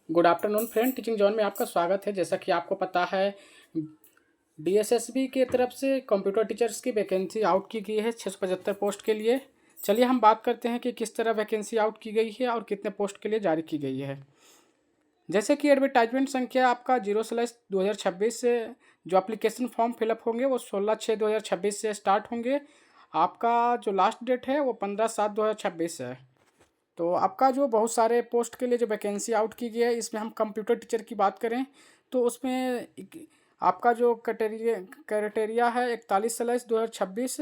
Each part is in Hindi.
Good afternoon friend, teaching John में आपका स्वागत है। जैसा कि आपको पता है, डीएसएसबी के तरफ से कंप्यूटर टीचर्स की वैकेंसी आउट की गई है 675 पोस्ट के लिए। चलिए हम बात करते हैं कि किस तरह वैकेंसी आउट की गई है और कितने पोस्ट के लिए जारी की गई है। जैसे कि एडवर्टाइजमेंट संख्या आपका 0/2026 से जो एप्लीकेशन फॉर्म फिलअप होंगे वो 16/6/2026 से स्टार्ट होंगे। आपका जो लास्ट डेट है वो 15/7/2026 है। तो आपका जो बहुत सारे पोस्ट के लिए जो वैकेंसी आउट की गई है, इसमें हम कंप्यूटर टीचर की बात करें तो उसमें आपका जो क्राइटेरिया है 41/2026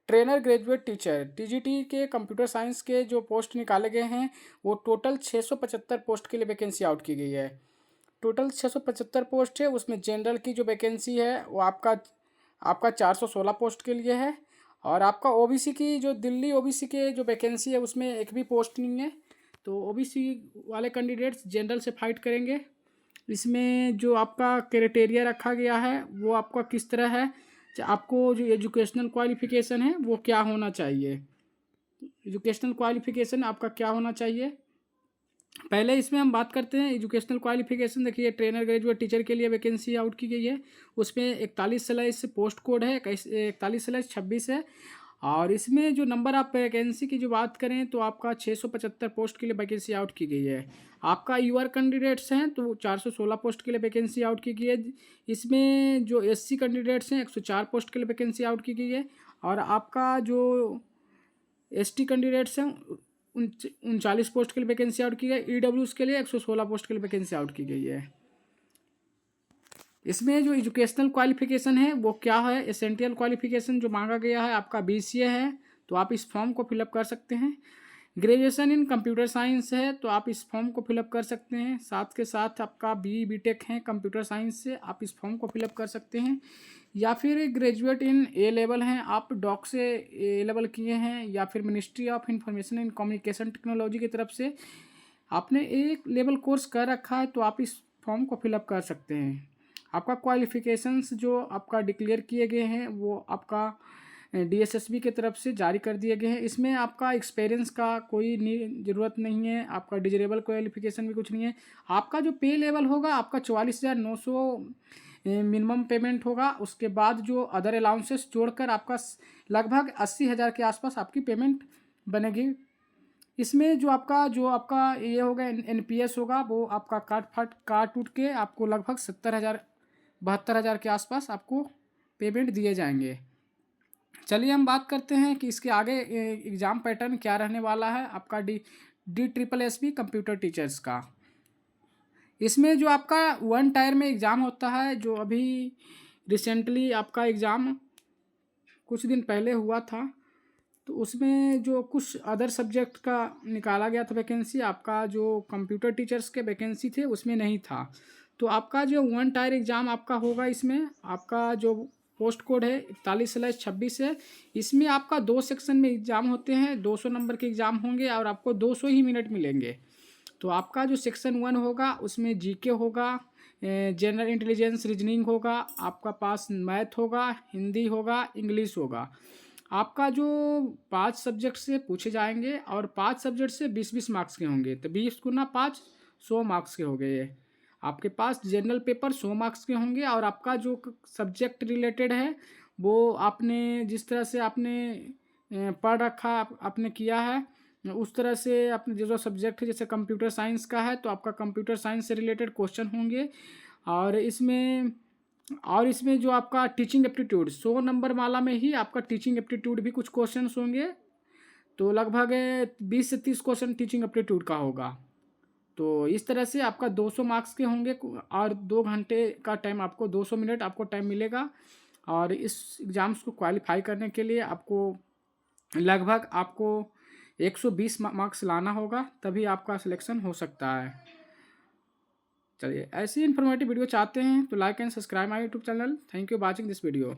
ट्रेनर ग्रेजुएट टीचर टीजीटी के कंप्यूटर साइंस के जो पोस्ट निकाले गए हैं वो टोटल 675 पोस्ट के लिए वैकेंसी आउट की गई है। टोटल 675 पोस्ट है, उसमें जनरल की जो वैकेंसी है वो आपका 416 पोस्ट के लिए है। और आपका ओबीसी की जो दिल्ली ओबीसी के जो वैकेंसी है उसमें एक भी पोस्ट नहीं है। तो ओबीसी वाले कैंडिडेट्स जनरल से फाइट करेंगे। इसमें जो आपका क्राइटेरिया रखा गया है वो आपका किस तरह है, आपको जो एजुकेशनल क्वालिफिकेशन है वो क्या होना चाहिए। एजुकेशनल क्वालिफिकेशन आपका क्या होना चाहिए, पहले इसमें हम बात करते हैं एजुकेशनल क्वालिफिकेशन। देखिए, ट्रेनर ग्रेजुएट टीचर के लिए वैकेंसी आउट की गई है, उसमें 41/से पोस्ट कोड है 41/26 है। और इसमें जो नंबर ऑफ वैकेंसी की जो बात करें तो आपका 675 पोस्ट के लिए वैकेंसी आउट की गई है। आपका यूआर कैंडिडेट्स हैं तो 416 पोस्ट के लिए वैकेंसी आउट की गई है। इसमें जो एससी कैंडिडेट्स हैं 104 पोस्ट के लिए वैकेंसी आउट की गई है। और आपका जो एसटी कैंडिडेट्स हैं 39 पोस्ट के लिए वैकेंसी आउट की गई। ईडब्ल्यूज के लिए 116 पोस्ट के लिए वैकेंसी आउट की गई है। इसमें जो एजुकेशनल क्वालिफिकेशन है वो क्या है, एसेंशियल क्वालिफिकेशन जो मांगा गया है आपका बीसीए है, तो आप इस फॉर्म को फिलअप कर सकते हैं। ग्रेजुएशन इन कंप्यूटर साइंस है तो आप इस फॉर्म को फिलअप कर सकते हैं। साथ के साथ आपका बीटेक है कंप्यूटर साइंस से, आप इस फॉर्म को फिलअप कर सकते हैं। या फिर ग्रेजुएट इन ए लेवल हैं, आप डॉक से ए लेवल किए हैं, या फिर ministry of information and communication technology की तरफ से आपने एक लेवल कोर्स कर रखा है तो आप इस फॉर्म को फिलअप कर सकते हैं। आपका क्वालिफिकेशंस जो आपका डिक्लेयर किए गए हैं वो आपका डीएसएसबी की तरफ से जारी कर दिए गए हैं। इसमें आपका एक्सपीरियंस का कोई ज़रूरत नहीं है, आपका डिजरेबल क्वालिफिकेशन भी कुछ नहीं है। आपका जो पे लेवल होगा आपका 44,900 मिनिमम पेमेंट होगा। उसके बाद जो अदर अलाउंसेस जोड़कर आपका लगभग 80,000 के आसपास आपकी पेमेंट बनेगी। इसमें जो आपका ये होगा एनपीएस होगा वो आपका काट उठ के आपको लगभग 72,000 के आसपास आपको पेमेंट दिए जाएंगे। चलिए हम बात करते हैं कि इसके आगे एग्ज़ाम पैटर्न क्या रहने वाला है आपका DSSB कंप्यूटर टीचर्स का। इसमें जो आपका 1 टायर में एग्ज़ाम होता है, जो अभी रिसेंटली आपका एग्ज़ाम कुछ दिन पहले हुआ था, तो उसमें जो कुछ अदर सब्जेक्ट का निकाला गया था वैकेंसी, आपका जो कंप्यूटर टीचर्स के वैकेंसी थे उसमें नहीं था। तो आपका जो 1 टायर एग्ज़ाम आपका होगा, इसमें आपका जो पोस्ट कोड है 41/26 है। इसमें आपका 2 सेक्शन में एग्ज़ाम होते हैं, 200 नंबर के एग्ज़ाम होंगे और आपको 200 ही मिनट मिलेंगे। तो आपका जो सेक्शन 1 होगा उसमें जीके होगा, जनरल इंटेलिजेंस रीजनिंग होगा, आपका पास मैथ होगा, हिंदी होगा, इंग्लिश होगा। आपका जो 5 सब्जेक्ट से पूछे जाएंगे और 5 सब्जेक्ट से 20-20 मार्क्स के होंगे, तो 20 गुना 5 100 मार्क्स के हो गए। आपके पास जनरल पेपर 100 मार्क्स के होंगे और आपका जो सब्जेक्ट रिलेटेड है वो आपने जिस तरह से आपने पढ़ रखा आपने किया है उस तरह से अपने जो सब्जेक्ट है, जैसे कंप्यूटर साइंस का है तो आपका कंप्यूटर साइंस से रिलेटेड क्वेश्चन होंगे। और इसमें जो आपका टीचिंग एप्टीट्यूड 100 नंबर माला में ही आपका टीचिंग एप्टीट्यूड भी कुछ क्वेश्चंस होंगे। तो लगभग 20 से 30 क्वेश्चन टीचिंग एप्टीट्यूड का होगा। तो इस तरह से आपका 200 मार्क्स के होंगे और 2 घंटे का टाइम, आपको 200 मिनट आपको टाइम मिलेगा। और इस एग्ज़ाम्स को क्वालिफाई करने के लिए लगभग आपको 120 मार्क्स लाना होगा, तभी आपका सिलेक्शन हो सकता है। चलिए, ऐसी इन्फॉर्मेटिव वीडियो चाहते हैं तो like and subscribe my YouTube channel. Thank you watching this video.